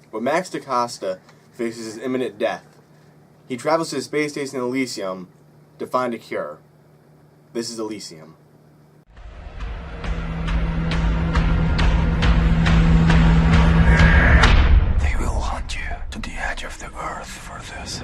But Max DaCosta faces his imminent death. He travels to the space station Elysium to find a cure. This is Elysium. They will hunt you to the edge of the earth for this.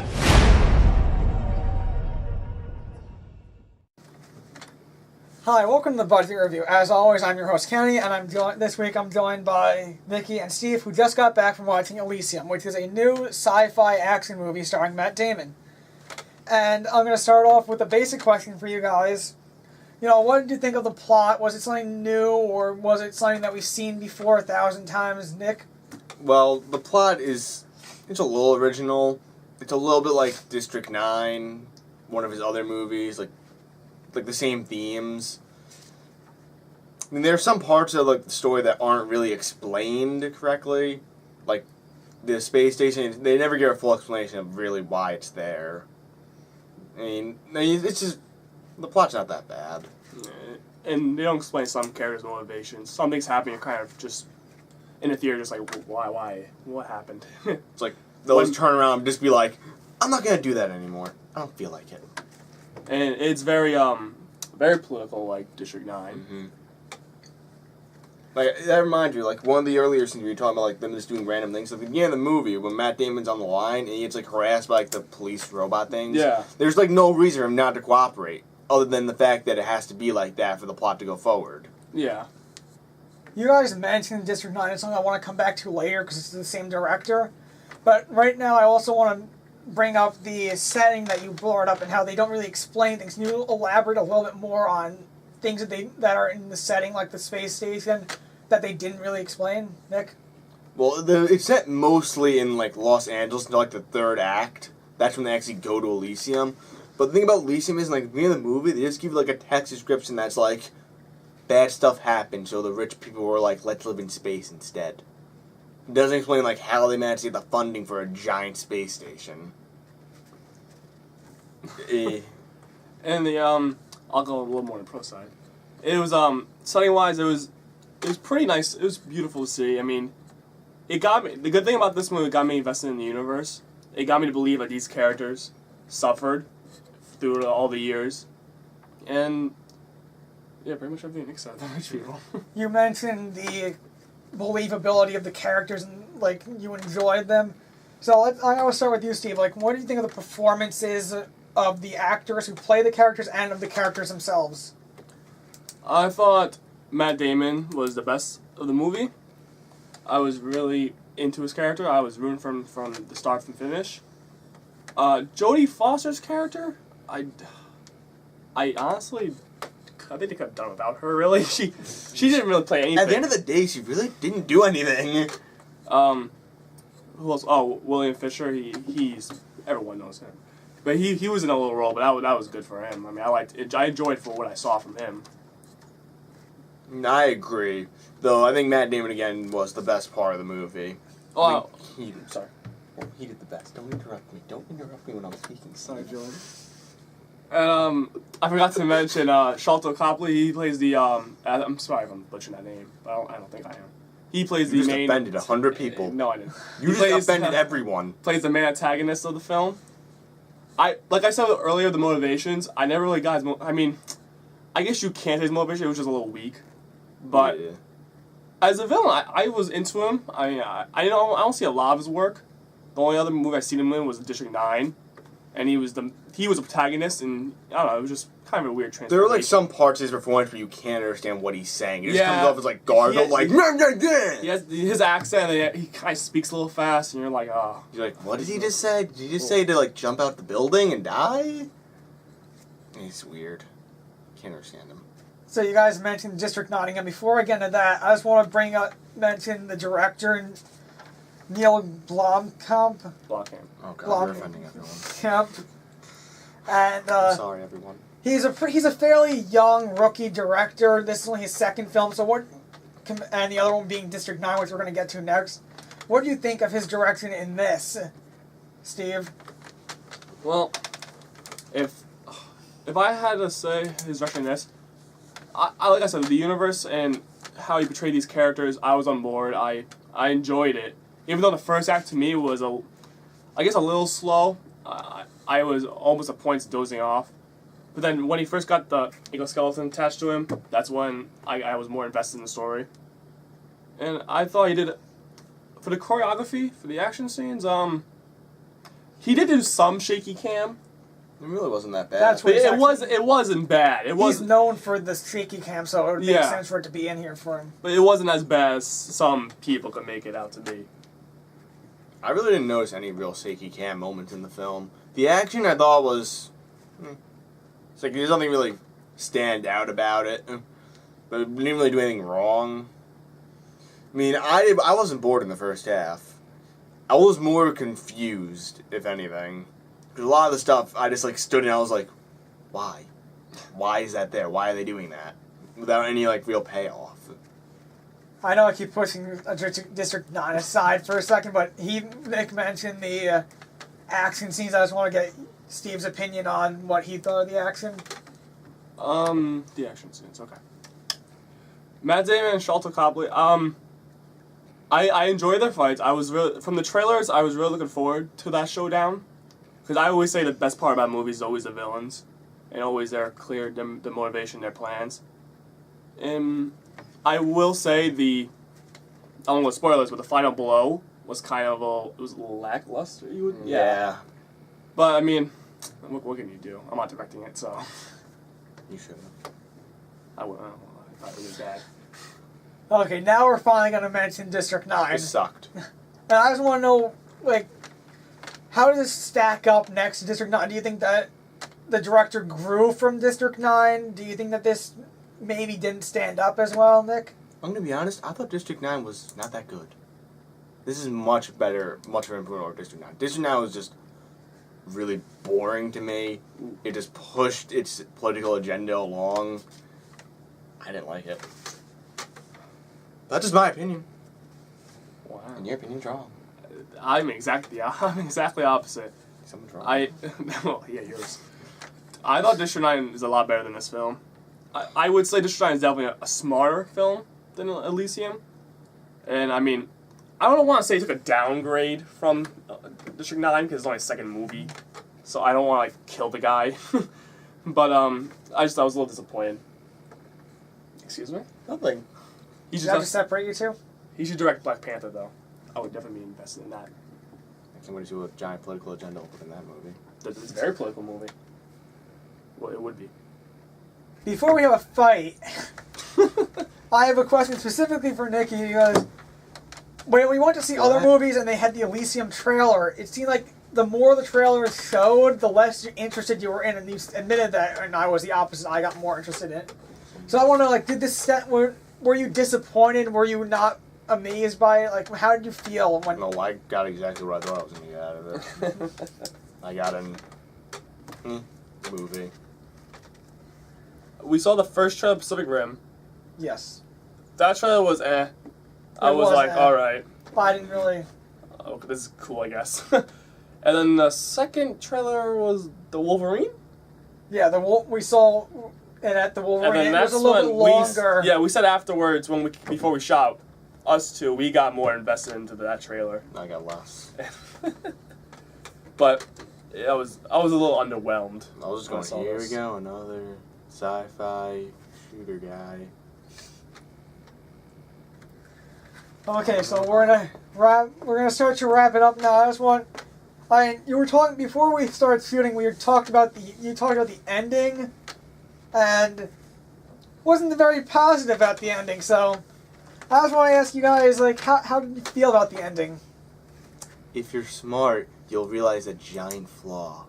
Hi, welcome to the Budget Review. As always, I'm your host, Kenny, and this week I'm joined by Vicky and Steve, who just got back from watching Elysium, which is a new sci-fi action movie starring Matt Damon. And I'm going to start off with a basic question for you guys. What did you think of the plot? Was it something new, or was it something that we've seen before 1,000 times? Nick? Well, the plot it's a little original. It's a little bit like District 9, one of his other movies, like the same themes. I mean, there are some parts of the story that aren't really explained correctly. Like the space station, they never give a full explanation of really why it's there. I mean, it's just the plot's not that bad. And they don't explain some characters' motivations. Something's happening, kind of just in the theater, just like why, what happened? It's like they'll just turn around and just be like, "I'm not gonna do that anymore. I don't feel like it." And it's very political, like District 9. Mm-hmm. Like, that reminds you, one of the earlier scenes where you're talking about, them just doing random things. Like, at the beginning of the movie, when Matt Damon's on the line and he gets, harassed by, the police robot things. Yeah. There's, no reason for him not to cooperate, other than the fact that it has to be like that for the plot to go forward. Yeah. You guys mentioned District 9. It's something I want to come back to later because it's the same director. But right now, I also want to bring up the setting that you brought up and how they don't really explain things. Can you elaborate a little bit more on things that are in the setting, like the space station, that they didn't really explain, Nick? Well, it's set mostly in, Los Angeles until, the third act. That's when they actually go to Elysium. But the thing about Elysium is, at the beginning of the movie, they just give you, a text description that's, bad stuff happened, so the rich people were let's live in space instead. It doesn't explain, how they managed to get the funding for a giant space station. And I'll go a little more on the pro side. It was, setting-wise, it was pretty nice. It was beautiful to see. I mean, it got me, the good thing about this movie, it got me invested in the universe. It got me to believe that these characters suffered through all the years. And, yeah, pretty much everything except that much people. You mentioned the believability of the characters and, you enjoyed them. So I'm going to start with you, Steve. What do you think of the performances of the actors who play the characters and of the characters themselves? I thought Matt Damon was the best of the movie. I was really into his character. I was rooting from the start to finish. Jodie Foster's character, I honestly, I think they could have done without her, really. She didn't really play anything. At the end of the day, she really didn't do anything. Who else? Oh, William Fisher. Everyone knows him. But he was in a little role, but that was good for him. I mean, I enjoyed for what I saw from him. I agree. Though I think Matt Damon again was the best part of the movie. Oh, Sorry. Well, he did the best. Don't interrupt me. Don't interrupt me when I'm speaking. Sorry, Julian. And I forgot to mention Shalto Copley. He plays the I'm sorry if I'm butchering that name, but I don't think I am. He plays the main. You just offended 100 people. No, I didn't. You just offended everyone. Plays the main antagonist of the film. Like I said earlier, the motivations. I never really got his. I mean, I guess you can't say his motivation. It was just a little weak. But yeah. As a villain, I was into him. I don't see a lot of his work. The only other movie I've seen him in was District 9, and he was a protagonist, and I don't know, it was just kind of a weird transformation. There are some parts of his performance where you can't understand what he's saying. It just comes off as gargled, He has his accent, and he kind of speaks a little fast, and you're like, oh. You're like, what did he just say? Did he just say to jump out the building and die? He's weird. Can't understand him. So you guys mentioned District Nottingham. Before I get into that, I just want to mention the director, Neil Blomkamp. Blomkamp. Oh God, we're offending everyone. Camp. And I'm sorry, everyone. He's a fairly young rookie director. This is only his second film. So and the other one being District 9, which we're going to get to next. What do you think of his direction in this, Steve? Well, if I had to say his direction in this, like I said, the universe and how he portrayed these characters, I was on board. I enjoyed it. even though the first act to me was I guess a little slow. I was almost at points dozing off. But then when he first got the exoskeleton attached to him, that's when I was more invested in the story. And I thought he did, for the choreography, for the action scenes, he did do some shaky cam. It really wasn't that bad. That's what It wasn't bad. He's known for the shaky cam, so it would make sense for it to be in here for him. But it wasn't as bad as some people could make it out to be. I really didn't notice any real shaky cam moments in the film. The action I thought was... It's like there's nothing really stand out about it. But it didn't really do anything wrong. I mean, I wasn't bored in the first half. I was more confused, if anything. Because a lot of the stuff, I just like stood and I was like, why? Why is that there? Why are they doing that? Without any like real payoff. I know I keep pushing District 9 aside for a second, but Nick mentioned the action scenes. I just want to get Steve's opinion on what he thought of the action. The action scenes, okay. Matt Damon and Shalta Copley, I enjoy their fights. From the trailers, I was really looking forward to that showdown. Because I always say the best part about movies is always the villains. And always their clear, the motivation, their plans. And I will say I don't know spoilers, but the final blow was kind of it was a little lackluster. Yeah. But I mean, what can you do? I'm not directing it, so. You should have. I wouldn't. I thought it was bad. Okay, now we're finally going to mention District 9. It sucked. And I just want to know, like, how does this stack up next to District 9? Do you think that the director grew from District 9? Do you think that this maybe didn't stand up as well, Nick? I'm going to be honest, I thought District 9 was not that good. This is much better, much of an improvement over District 9. District 9 was just really boring to me. It just pushed its political agenda along. I didn't like it. That's just my opinion. Wow. And your opinion's wrong. I'm exactly opposite. Someone's wrong. Well, yeah, yours. I thought District 9 is a lot better than this film. I would say District 9 is definitely a smarter film than Elysium. And I mean, I don't want to say it took a downgrade from District 9 because it's only a second movie. So I don't want to like kill the guy. But I was a little disappointed. Excuse me? Nothing. Does that separate you two? He should direct Black Panther though. I would definitely be invested in that. Somebody with a giant political agenda will put in that movie. It's a very political movie. Well, it would be. Before we have a fight, I have a question specifically for Nikki because when we went to see other movies and they had the Elysium trailer, it seemed like the more the trailers showed, the less interested you were in, and you admitted that, and I was the opposite. I got more interested in it. So I want to know, like, did this set, were you disappointed? Were you not amazed by it? Like, how did you feel when... No, I got exactly what I thought I was going to get out of it. I got an movie. We saw the first trailer of Pacific Rim. Yes. That trailer was eh. I was like, alright. I didn't really... Okay, this is cool, I guess. And then the second trailer was the Wolverine? Yeah, we saw it at the Wolverine. And then it was a little bit longer. We said afterwards, before we shot, us two, we got more invested into that trailer. I got less. But I was a little underwhelmed. I was just going, here we go, another sci-fi shooter guy. Okay, so we're gonna start to wrap it up now. You were talking before we started shooting. You talked about the ending, and wasn't very positive about the ending. So I just want to ask you guys, like, how did you feel about the ending? If you're smart, you'll realize a giant flaw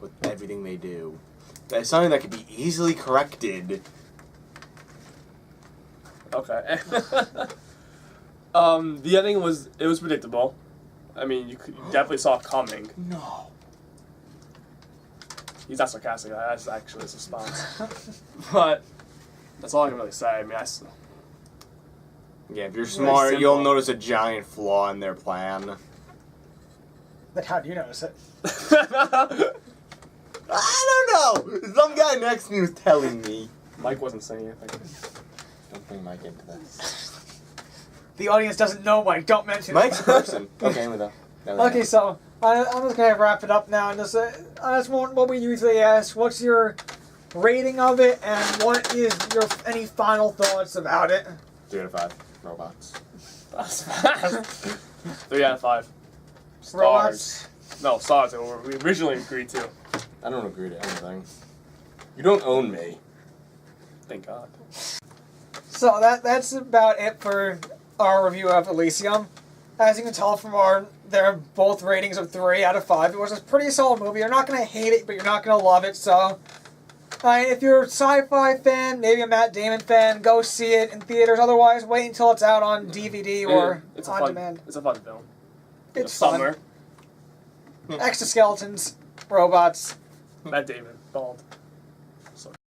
with everything they do. That's something that could be easily corrected. Okay. The ending was predictable. I mean, you definitely saw it coming. No. He's not sarcastic. That's actually his response. But that's all I can really say. I mean, yeah, if you're smart, you'll notice a giant flaw in their plan. But how do you notice it? I don't know. Some guy next to me was telling me. Mike wasn't saying anything. Don't bring Mike into this. the audience doesn't know Mike. Don't mention Mike's it. a person. Okay, with that. Okay, so I'm just gonna wrap it up now, and just that's what we usually ask. What's your rating of it, and what is your any final thoughts about it? 3 out of 5 robots. That's fast. 3 out of 5. Stars. Robots? No, stars. We originally agreed to. I don't agree to anything. You don't own me. Thank God. So that's about it for our review of Elysium. As you can tell from they're both ratings of 3 out of 5. It was a pretty solid movie. You're not gonna hate it, but you're not gonna love it. So, if you're a sci-fi fan, maybe a Matt Damon fan, go see it in theaters. Otherwise, wait until it's out on DVD or on demand. It's a fun film. It's summer. fun. Exoskeletons, robots. Matt Damon, bald.